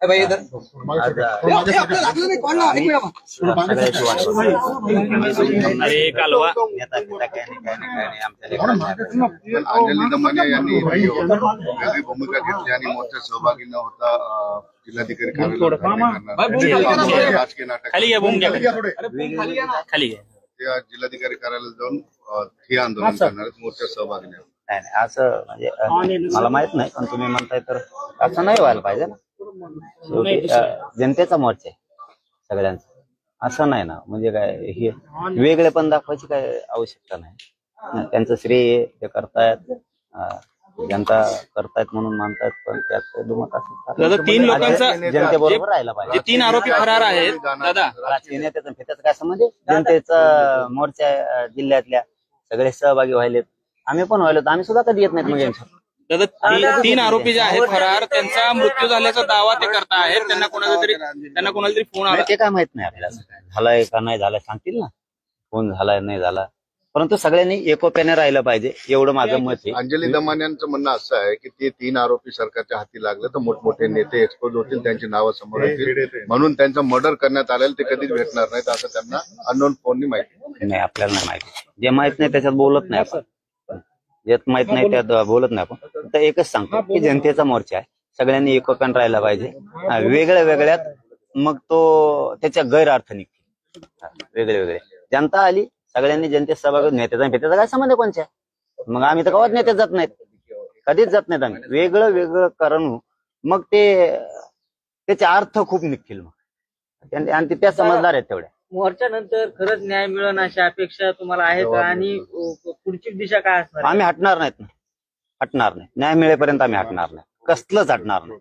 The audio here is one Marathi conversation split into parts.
भाई इधर अरे कालवा अंजली दमाने यांनी वेगळी भूमिका घेतली आणि मोर्चा सहभागी न होता जिल्हाधिकारी कार्यालयात राजकीय नाटक खाली घ्या खाली घ्या त्या जिल्हाधिकारी कार्यालयात जाऊन हे आंदोलन करणार मोर्चा सहभागी नाही. नाही असं म्हणजे मला माहित नाही, पण तुम्ही म्हणताय तर असं नाही व्हायला पाहिजे ना. शेवटी जनतेचा मोर्चा आहे सगळ्यांचा, असं नाही ना. म्हणजे काय हे वेगळे पण दाखवायची काय आवश्यकता नाही. त्यांचं श्रेय ते करतायत, जनता करतायत म्हणून मानतायत, पण त्यात दुमत दादा 3 लोकांचा जनतेबरोबर राहायला पाहिजे. 3 आरोपी फरार आहेत दादा. राजकीय नेत्याचा त्याचं काय संबंध? जनतेचा मोर्चा जिल्ह्यातल्या सगळे सहभागी व्हायलेत, आम्ही पण व्हायलो, आम्ही सुद्धा कधी येत नाहीत. मग यांच्या दादा 3 आरोपी जे आहेत फरार, त्यांचा मृत्यू झाल्याचा दावा ते करतायत. त्यांना कोणाला तरी फोन आला, ते काय माहित नाही आपल्याला झालाय का नाही झालाय, सांगतील ना फोन झालाय नाही झाला. परंतु सगळ्यांनी एकोप्याने राहिलं पाहिजे, एवढं माझं मत आहे. अंजली दमान्यांचं म्हणणं असं आहे की ते 3 आरोपी सरकारच्या हाती लागले तर मोठमोठे नेते एक्सपोज होतील, त्यांची नावं समोर येतील, म्हणून त्यांचं मर्डर करण्यात आलेलं ते कधीच भेटणार नाहीत असं त्यांना अननोन फोननी माहिती नाही. आपल्याला नाही माहिती, जे माहित नाही त्याच्यात बोलत नाही आपण, जे माहित नाही त्यात बोलत नाही आपण. तर एकच सांगतो की जनतेचा मोर्चा आहे, सगळ्यांनी एकोप्याने राहायला पाहिजे. वेगळ्या वेगळ्यात मग तो त्याच्या गैरअर्थ निघतील. वेगळे वेगळे जनता आली, सगळ्यांनी जनतेत सहभागी, नेत्याचा काय संबंध कोणच्या? मग आम्ही तर गावात नेत्यात जात नाहीत, कधीच जात नाहीत आम्ही. वेगळं वेगळं करून मग ते त्याचे अर्थ खूप निघतील मग, आणि त्या समजदार आहेत तेवढ्या. मोर्चानंतर खरंच न्याय मिळेल अशी अपेक्षा तुम्हाला आहे का? आणि पुढची दिशा काय असणार? आम्ही हटणार नाहीत ना, हटणार नाही. न्याय मिळेपर्यंत आम्ही हटणार नाही, कसलंच हटणार नाही.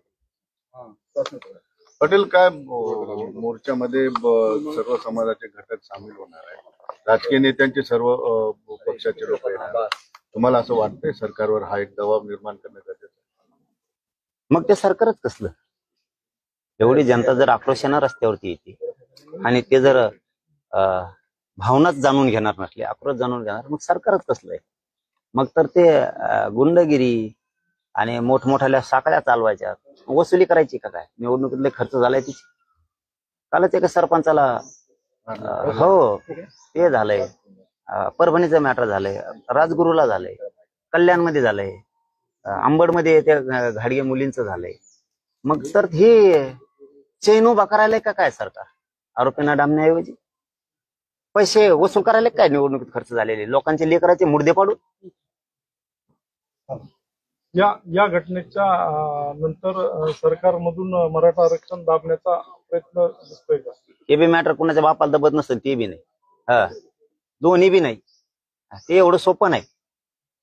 पटेल, काय मोर्चामध्ये सर्व समाजाचे घटक सामील होणार आहे, राजकीय नेत्यांचे सर्व पक्षाचे लोक येणार, तुम्हाला असं वाटतंय सरकारवर हा एक दबाव निर्माण करण्यात गरजेचं आहे? मग ते सरकारच कसलं? एवढी जनता जर आक्रोशानं रस्त्यावरती येते आणि ते जर भावनाच जाणून घेणार नसले, आक्रोश जाणून घेणार, मग सरकारच कसलं आहे? मग तर ते गुंडगिरी आणि मोठमोठ्या साखळ्या चालवायच्या, वसुली करायची का काय? निवडणुकीतले खर्च झालाय तिची. कालच एका सरपंचाला हो ते झालंय, परभणीचं मॅटर झालंय, राजगुरूला झालंय, कल्याणमध्ये झालंय, अंबडमध्ये त्या घाडगे मुलींचं झालंय. मग तर हे चैन उभा करायला का काय सरकार? आरोपींना डांबण्याऐवजी पैसे वसूल करायला काय? निवडणुकीत खर्च झालेले लोकांचे लेकराचे मुर्दे पाडून. या घटनेच्या नंतर सरकारमधून मराठा आरक्षण दाबण्याचा प्रयत्न दिसतोय का? हे बी मॅटर कुणाच्या बापाला दबत नसेल, ते बी नाही, दोन्ही बी नाही. ते एवढं सोपं नाही,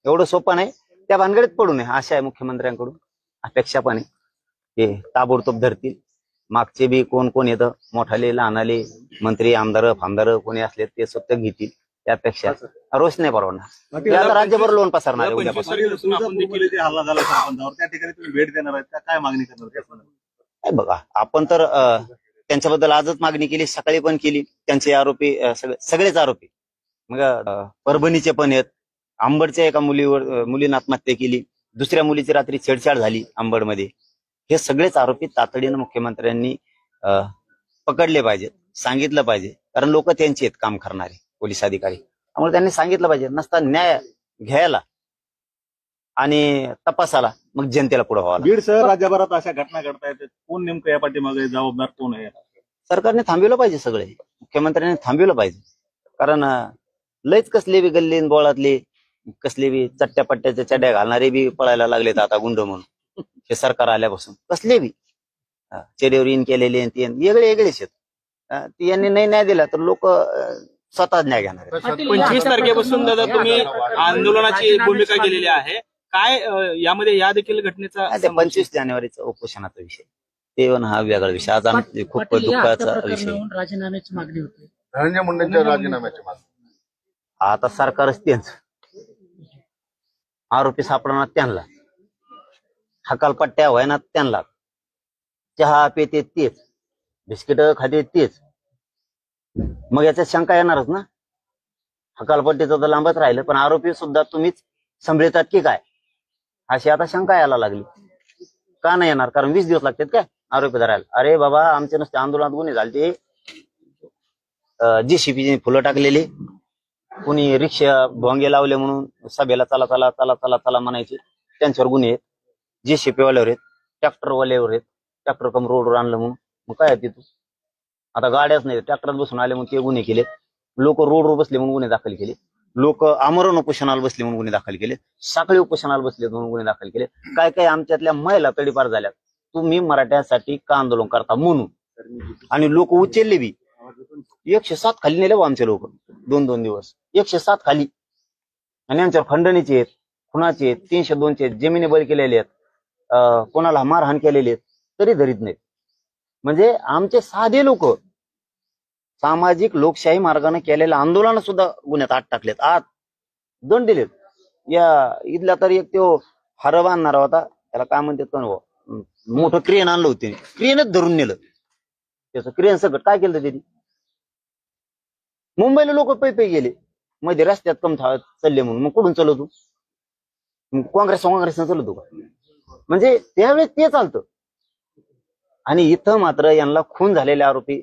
एवढं सोपं नाही. त्या भानगडीत पडू नये अशा आहे मुख्यमंत्र्यांकडून अपेक्षा पण आहे. ते ताबडतोब धरतील. मागचे बी कोण कोण येतं, मोठाले लहानाले मंत्री आमदार फामदार कोणी असले ते स्वतः घेतील. त्यापेक्षा रोष नाही परवडणार. राज्यभर लोन पसरणार उद्यापासून. हल्ला झाला सरपंचावर, त्या ठिकाणी तुम्ही भेट देणार आहेत का? काय मागणी करणार? बघा, आपण तर त्यांच्याबद्दल आजच मागणी केली, सकाळी पण केली. त्यांचे आरोपी सगळेच आरोपी, मग परभणीचे पण आहेत. अंबडच्या एका मुलीनं आत्महत्या केली, दुसऱ्या मुलीची रात्री छेडछाड झाली अंबडमध्ये. हे सगळेच आरोपी तातडीनं मुख्यमंत्र्यांनी पकडले पाहिजेत, सांगितलं पाहिजे. कारण लोक त्यांचे आहेत काम करणारे पोलीस अधिकारी, त्यामुळे त्यांनी सांगितलं पाहिजे. नसता न्याय घ्यायला आणि तपासाला मग जनतेला पुढे व्हावं. बीड शहर राज्यभरात अशा घटना घडतायत, कोण नेमकं या पाठीमागे जबाबदार कोण आहे? सरकारने थांबवलं पाहिजे, सगळे मुख्यमंत्र्यांनी थांबवलं पाहिजे. कारण लयच कसले बी गल्लीन बोळातले कसले बी चट्ट्या पट्ट्याच्या चड्या घालणारे बी पळायला लागलेत आता गुंड म्हणून. हे सरकार आल्यापासून कसले बी चेडीवर इन केलेले वेगळे वेगळेच आहेत. यांनी नाही न्याय दिला तर लोक स्वतः न्याय घेणार. 25 तारखेपासून दादा तुम्ही आंदोलनाची भूमिका केलेली आहे, काय यामध्ये या देखील घटनेचा? 25 जानेवारीचा उपोषणाचा विषय ते हा वेगळा विषय. आज आम्ही खूप दुःखाचा विषय. राजीनाम्याची मागणी होती, धनंजय मुंडेंच्या राजीनाम्याची मागणी. आता सरकारच त्यांच आरोपी सापडणार, त्यांना हकालपट्ट्या व्हायना, त्यांना चहा पेते तेच, बिस्किट खाते तेच. मग याच्यात शंका येणारच ना. हकालपट्टीचं तर लांबच राहिलं, पण आरोपी सुद्धा तुम्हीच संभळतात की काय, अशी आता शंका यायला लागली. का नाही येणार? कारण 20 दिवस लागतात काय आरोपी धरायला? अरे बाबा, आमचे नसते आंदोलनात गुन्हे झाले, JCB फुलं टाकलेली, कुणी रिक्षा भोंगे लावले म्हणून सभेला चला चला चला चला चला म्हणायचे, त्यांच्यावर गुन्हे आहेत. JCB वाल्यावर आहेत, ट्रॅक्टरवाल्यावर आहेत, ट्रॅक्टर कम रोडवर आणलं म्हणून. मग काय आहे तिथं? आता गाड्याच नाही, ट्रॅक्टरात बसून आले म्हणून ते गुन्हे केले. लोक रोडवर बसले म्हणून गुन्हे दाखल केले. लोक आमरण उपोषणाला बसले म्हणून गुन्हे दाखल केले. साखळी उपोषणाला बसले म्हणून गुन्हे दाखल केले. काय काय आमच्यातल्या महिला तडीपार झाल्यात, तुम्ही मराठ्यांसाठी का आंदोलन करता म्हणून. आणि लोक उचलले बी. 107 खाली नेले आमचे लोक 2-2 दिवस 107 खाली. आणि यांच्यावर खंडणीचे आहेत, खुनाचे आहेत, 302चे आहेत, जमिनी बळी केलेले आहेत, कोणाला मारहाण केलेली आहेत, तरी धरीत नाहीत. म्हणजे आमचे साधे लोक सामाजिक लोकशाही मार्गाने केलेल्या आंदोलन सुद्धा गुन्ह्यात आत टाकलेत, आत दंड दिलेत. या इथला तर एक तो हरव आणणारा होता, त्याला काय म्हणतात, मोठं क्रेन आणलं होतं, क्रेनच धरून नेलं. त्याचं क्रेन सगळं काय केलं त्यांनी? मुंबईला लोक पै गेले, मध्ये रस्त्यात कम चालले म्हणून. मग कुठून चालवतो? काँग्रेसनं चालवतो का? म्हणजे त्यावेळेस ते चालतं. आणि इथं मात्र यांना खून झालेले आरोपी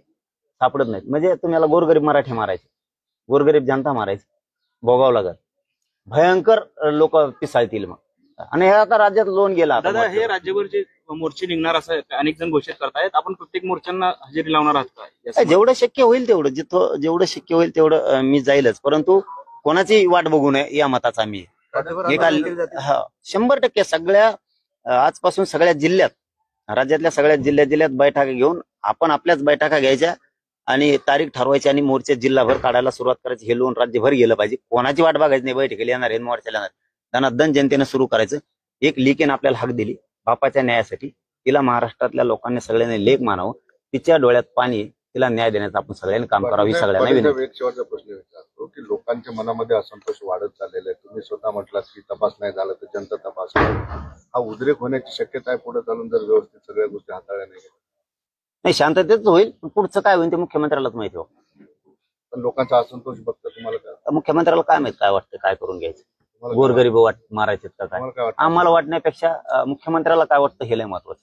सापडत नाहीत. म्हणजे तुम्हाला गोरगरीब मराठी मारायचे, गोरगरीब जनता मारायची, भोगावं लागत. भयंकर लोक पिसाळतील मग. आणि हे आता राज्यात लोन गेला. दादा, हे राज्यभर जे मोर्चे निघणार असं अनेक जण घोषित करतायत, आपण प्रत्येक मोर्चांना हजेरी लावणार आहात का? जेवढं शक्य होईल तेवढं, जिथं जेवढं शक्य होईल तेवढं मी जाईलच. परंतु कोणाची वाट बघू नये या मताचा मी. 100% सगळ्या आजपासून सगळ्या जिल्ह्यात, राज्यातल्या सगळ्या जिल्ह्यात बैठका घेऊन आपण आपल्याच बैठका घ्यायच्या आणि तारीख ठरवायची आणि मोर्चे जिल्हाभर काढायला सुरुवात करायची. हे लोन राज्यभर गेलं पाहिजे. कोणाची वाट बघायची नाही. बैठकीला येणार आहे, मोर्चाला येणार, धनाधन जनतेनं सुरू करायचं. एक लिकेन आपल्याला हक दिली बापाच्या न्यायासाठी, तिला महाराष्ट्रातल्या लोकांनी सगळ्यांनी लेख मानावं. तिच्या डोळ्यात पाणी, तिला न्याय देण्याचं आपण सगळ्यांनी काम करावं. सगळ्यांना विनंती. एक शेवटचा प्रश्न विचारतो की लोकांच्या मनामध्ये असंतोष वाढत चाललेला आहे. तुम्ही स्वतः म्हटलात की तपास नाही झाला तर जनता तपास करेल. हा उद्रेक होण्याची शक्यता आहे पुढे चालून, जर व्यवस्थित सगळ्या गोष्टी हाताळल्या नाही गेल्या? नाही, शांततेच होईल. पुढचं काय होईल ते मुख्यमंत्र्यालाच माहिती हो. पण लोकांचा असंतोष बघता तुम्हाला काय मुख्यमंत्र्याला काय माहित काय वाटतं, काय करून घ्यायचं, गोरगरीब मारायचे का काय? आम्हाला वाटण्यापेक्षा मुख्यमंत्र्याला काय वाटतं हे लय महत्वाचं.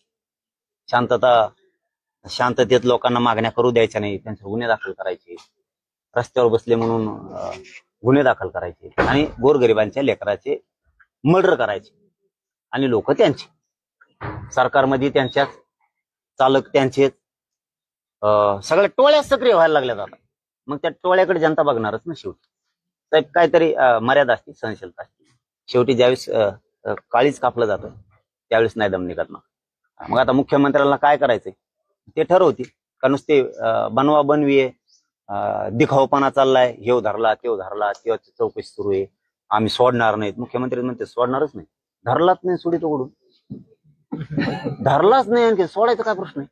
शांततेत लोकांना मागण्या करू द्यायच्या नाही, त्यांचे गुन्हे दाखल करायचे, रस्त्यावर बसले म्हणून गुन्हे दाखल करायचे आणि गोरगरिबांच्या लेकराचे मर्डर करायचे. आणि लोक त्यांचे सरकारमध्ये त्यांच्याच चालक त्यांचे सगळ्या टोळ्या सक्रिय व्हायला लागल्या जातात. मग त्या टोळ्याकडे जनता बघणारच ना शेवटी. साहेब काहीतरी मर्यादा असते, सहनशीलता असते. शेवटी ज्यावेळेस काळीच कापलं जातं त्यावेळेस नाही दम निघत ना. मग आता मुख्यमंत्र्यांना काय करायचंय ते ठरवतील. का नुसते बनवा बनवी आहे, दिखावपणा चाललाय, हेव धरला तेव धरला, तेव्हा चौकशी सुरू आहे, आम्ही सोडणार नाहीत. मुख्यमंत्री म्हणते सोडणारच नाही. धरलाच नाही सोडित उघडून, धरलाच नाही आणखी सोडायचा काय प्रश्न आहे?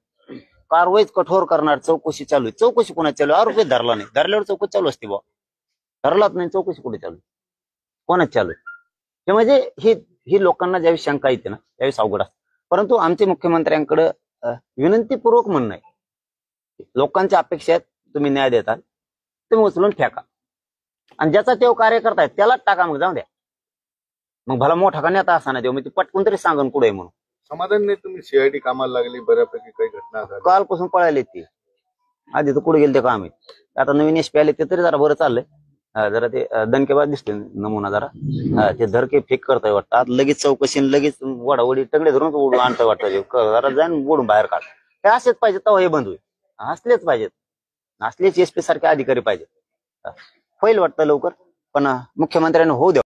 कारवाईच कठोर करणार, चौकशी चालू आहे. चौकशी कोणाची चालू आहे? आरोपी धरला नाही, धरल्यावर चौकशी चालू असते बा. धरलाच नाही, चौकशी कुठे चालू आहे? कोणाच चालू आहे? ते म्हणजे ही लोकांना ज्यावेळी शंका येते ना त्यावेळेस अवघड असते. परंतु आमचे मुख्यमंत्र्यांकडे विनंतीपूर्वक म्हणणं आहे, लोकांच्या अपेक्षा आहेत, तुम्ही न्याय देताल तुम्ही उचलून फेका आणि ज्याचा तेव कार्य करतायत त्यालाच टाका. मग जाऊ द्या, मग भला मोठा का नेता असा नाही देऊ, मग ते पटकून तरी सांगून कुठे म्हणून. समाधान नाही तुम्ही CID कामाला लागली, बऱ्यापैकी काही घटना झाल्या. कालपासून पळायले ते, आधी तर कुठे गेले ते काम आहे. आता नवीन SP आले ते तरी जरा बरं चाललंय. जरा ते दणकेबाज दिसते नमुना, जरा ते धरके फेक करताय वाटतं. आता लगेच चौकशी, लगेच वडावडी टगडे धरून ओढून आणताय वाटतं. जरा जाऊन ओढून बाहेर काढ. हे असेच पाहिजे तेव्हा हे बंद होईल. असलेच पाहिजेत, असलेच SP सारखे अधिकारी पाहिजेत. होईल वाटतं लवकर, पण मुख्यमंत्र्यांनी होऊ द्या.